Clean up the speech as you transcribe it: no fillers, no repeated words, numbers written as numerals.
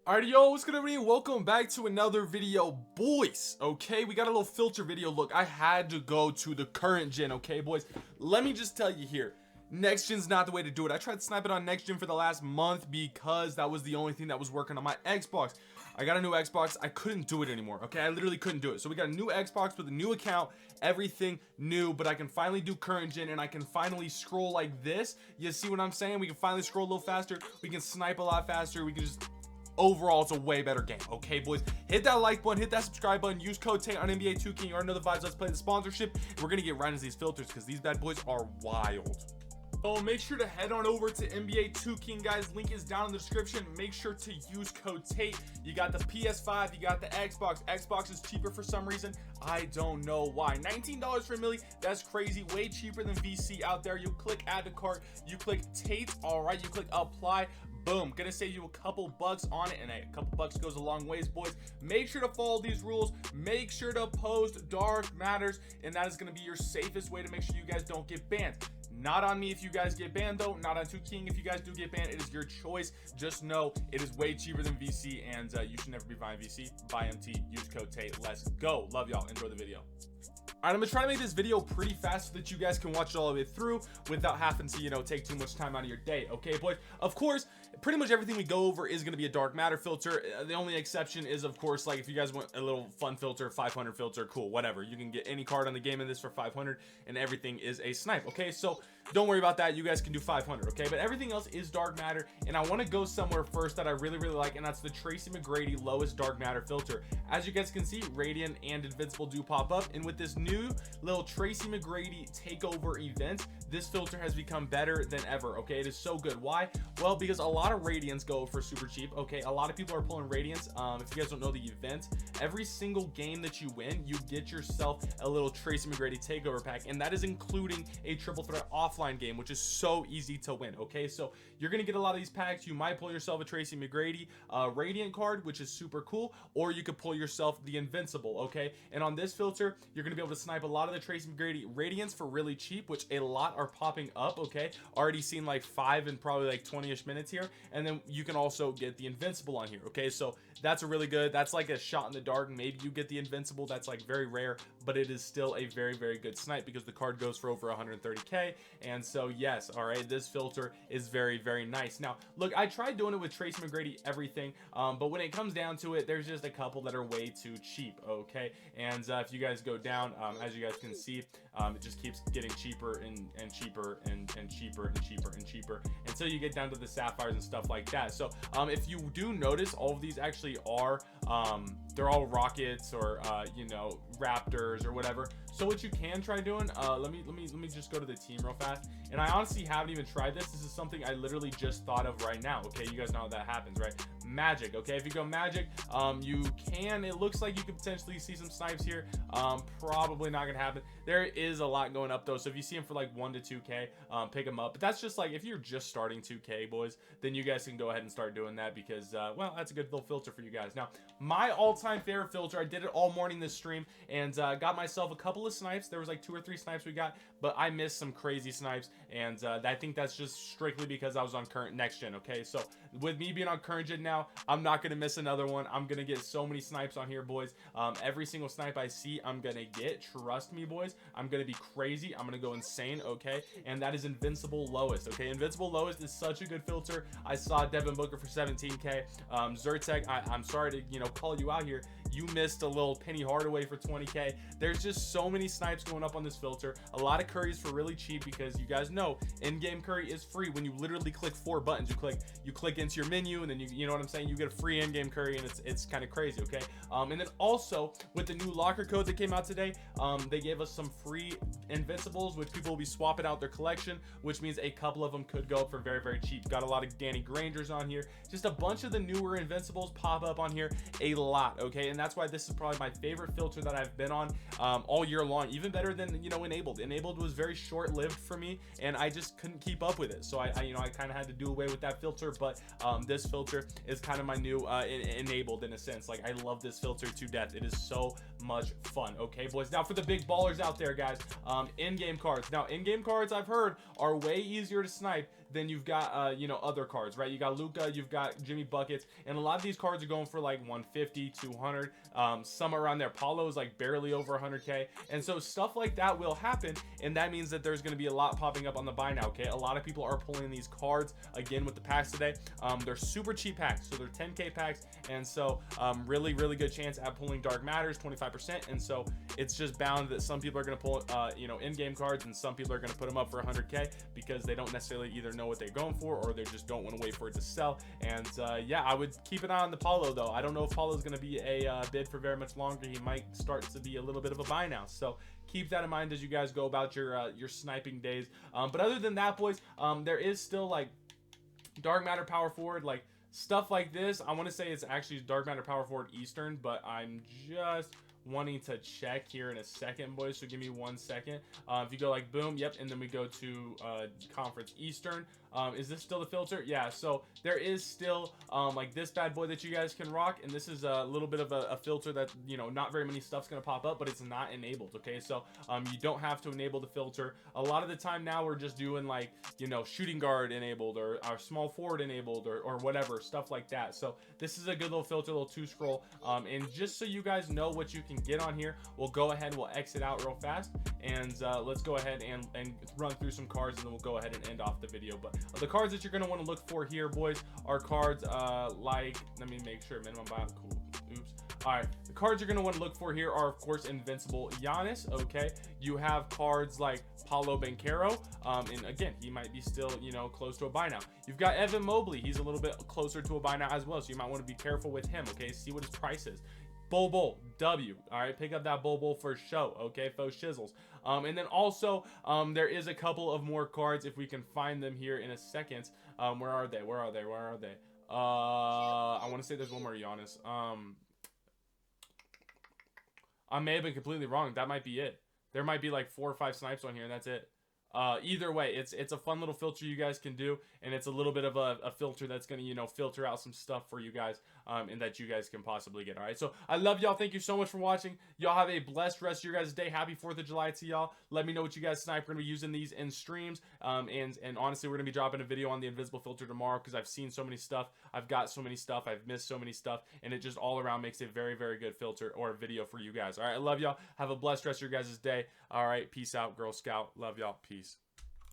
Alright, yo, what's good, everybody? Welcome back to another video, boys. Okay, we got a little filter video. Look, I had to go to the current gen. Okay, boys, let me just tell you here, next gen's not the way to do it. I tried sniping on next gen for the last month because that was the only thing that was working on my Xbox. I got a new Xbox. I couldn't do it anymore. Okay, I literally couldn't do it. So we got a new Xbox with a new account, everything new, but I can finally do current gen and I can finally scroll like this. You see what I'm saying? We can finally scroll a little faster. We can snipe a lot faster. We can just, overall, it's a way better game. Okay, boys, hit that like button, hit that subscribe button, use code TANK on NBA 2K. You already know the vibes. Let's play the sponsorship. We're gonna get right into these filters because these bad boys are wild. So make sure to head on over to NBA 2K, guys. Link is down in the description. Make sure to use code TATE. You got the PS5, you got the Xbox. Xbox is cheaper for some reason. I don't know why. $19 for a milli. That's crazy. Way cheaper than VC out there. You click add to cart. You click TATE. All right. You click apply. Boom, gonna save you a couple bucks on it, and a couple bucks goes a long ways, boys. Make sure to follow these rules. Make sure to post dark matters, and that is gonna be your safest way to make sure you guys don't get banned. Not on me if you guys get banned, though. Not on 2King if you guys do get banned. It is your choice. Just know it is way cheaper than VC, and you should never be buying VC. Buy MT. Use code TATE. Let's go. Love y'all. Enjoy the video. Alright, I'm gonna try to make this video pretty fast so that you guys can watch it all the way through without having to, you know, take too much time out of your day. Okay, boys? Of course, pretty much everything we go over is gonna be a dark matter filter. The only exception is, of course, like if you guys want a little fun filter, 500 filter, cool, whatever. You can get any card on the game in this for 500, and everything is a snipe. Okay, so don't worry about that. You guys can do 500. Okay, but everything else is dark matter, and I want to go somewhere first that I really like, and that's the Tracy McGrady lowest dark matter filter. As you guys can see, Radiant and Invincible do pop up, and with this new little Tracy McGrady takeover event, this filter has become better than ever. Okay, it is so good. Why? Well, because a lot of Radiants go for super cheap. Okay, a lot of people are pulling Radiants. If you guys don't know the event, every single game that you win, you get yourself a little Tracy McGrady takeover pack, and that is including a triple threat offline game, which is so easy to win. Okay, so you're gonna get a lot of these packs. You might pull yourself a Tracy McGrady Radiant card, which is super cool, or you could pull yourself the Invincible. Okay, and on this filter, you're gonna be able to snipe a lot of the Tracy McGrady Radiants for really cheap, which a lot are popping up. Okay, already seen like 5 in probably like 20ish minutes here, and then you can also get the Invincible on here. Okay, so that's a really good, that's like a shot in the dark. Maybe you get the Invincible. That's like very rare, but it is still a very good snipe because the card goes for over 130k. And so yes, all right, this filter is very nice. Now look, I tried doing it with Tracy McGrady everything, but when it comes down to it, there's just a couple that are way too cheap. Okay, and if you guys go down, as you guys can see, it just keeps getting cheaper and cheaper and cheaper until you get down to the sapphires and stuff like that. So if you do notice, all of these actually are they're all rockets or you know, raptors or whatever. So what you can try doing, let me just go to the team real fast, and I honestly haven't even tried this. This is something I literally just thought of right now. Okay, you guys know how that happens, right? Magic. Okay, if you go magic, you can, it looks like you could potentially see some snipes here. Probably not gonna happen. There is a lot going up though, so if you see them for like 1 to 2k, pick them up. But that's just like if you're just starting 2k, boys, then you guys can go ahead and start doing that because well, that's a good little filter for you guys. Now my all-time favorite filter, I did it all morning this stream, and got myself a couple of snipes. There was like 2 or 3 snipes we got, but I missed some crazy snipes, and I think that's just strictly because I was on current next gen. Okay, so with me being on current gen now, I'm not gonna miss another one. I'm gonna get so many snipes on here, boys. Every single snipe I see, I'm gonna get. Trust me, boys, I'm gonna be crazy. I'm gonna go insane. Okay, and that is Invincible lowest. Okay, Invincible lowest is such a good filter. I saw Devin Booker for 17k. Zertek, I'm sorry to, you know, call you out here. You missed a little Penny Hardaway for 20k. There's just so many snipes going up on this filter. A lot of curries for really cheap because you guys know in-game curry is free. When you literally click 4 buttons, you click into your menu, and then you know what I'm saying, you get a free in-game curry, and it's kind of crazy. Okay, and then also with the new locker code that came out today, they gave us some free Invincibles, which people will be swapping out their collection, which means a couple of them could go up for very cheap. Got a lot of Danny Grangers on here, just a bunch of the newer Invincibles pop up on here a lot. Okay, and that's why this is probably my favorite filter that I've been on all year long, even better than, you know, enabled was very short-lived for me, and I just couldn't keep up with it, so I kind of had to do away with that filter. But this filter is kind of my new enabled in a sense. Like, I love this filter to death. It is so much fun. Okay, boys, now for the big ballers out there, guys, in-game cards. Now in-game cards, I've heard, are way easier to snipe then you've got you know, other cards, right? You got Luka, you've got Jimmy Buckets, and a lot of these cards are going for like 150, 200, some around there. Paulo is like barely over 100k, and so stuff like that will happen, and that means that there's going to be a lot popping up on the buy now. Okay, a lot of people are pulling these cards again with the packs today. They're super cheap packs, so they're 10k packs, and so really good chance at pulling dark matters, 25%, and so it's just bound that some people are going to pull you know, in-game cards, and some people are going to put them up for 100k because they don't necessarily either know what they're going for, or they just don't want to wait for it to sell. And yeah, I would keep an eye on the Paulo though. I don't know if Paulo is going to be a bid for very much longer. He might start to be a little bit of a buy now, so keep that in mind as you guys go about your sniping days. But other than that, boys, there is still like dark matter power forward, like stuff like this. I want to say it's actually dark matter power forward Eastern, but I'm just wanting to check here in a second, boys, so give me 1 second. If you go like boom, yep, and then we go to conference Eastern. Is this still the filter? Yeah, so there is still like this bad boy that you guys can rock, and this is a little bit of a filter that, you know, not very many stuff's gonna pop up, but it's not enabled. Okay, so you don't have to enable the filter. A lot of the time now we're just doing like, you know, shooting guard enabled, or our small forward enabled, or whatever stuff like that. So this is a good little filter, little 2 scroll, and just so you guys know what you can get on here, we'll go ahead, we'll exit out real fast, and let's go ahead and run through some cards, and then we'll go ahead and end off the video. But the cards that you're going to want to look for here, boys, are cards like, let me make sure, minimum buy, cool, oops. All right, the cards you're going to want to look for here are, of course, invincible Giannis. Okay, you have cards like Paolo Banchero, and again, he might be still, you know, close to a buy now. You've got Evan Mobley, he's a little bit closer to a buy now as well, so you might want to be careful with him. Okay, see what his price is. Bol W, all right, pick up that Bol for show. Okay, faux shizzles. And then also there is a couple of more cards if we can find them here in a second. Where are they? I want to say there's one more Giannis. I may have been completely wrong. That might be it. There might be like 4 or 5 snipes on here, and that's it. Either way, it's a fun little filter you guys can do, and it's a little bit of a filter that's gonna, you know, filter out some stuff for you guys, and that you guys can possibly get. All right, so I love y'all. Thank you so much for watching. Y'all have a blessed rest of your guys' day. Happy 4th of July to y'all. Let me know what you guys snipe. We're gonna be using these in streams, and honestly, we're gonna be dropping a video on the invisible filter tomorrow, because I've seen so many stuff, I've got so many stuff, I've missed so many stuff, and it just all around makes a very good filter or a video for you guys. All right, I love y'all. Have a blessed rest of your guys' day. All right, peace out, Girl Scout. Love y'all. Peace.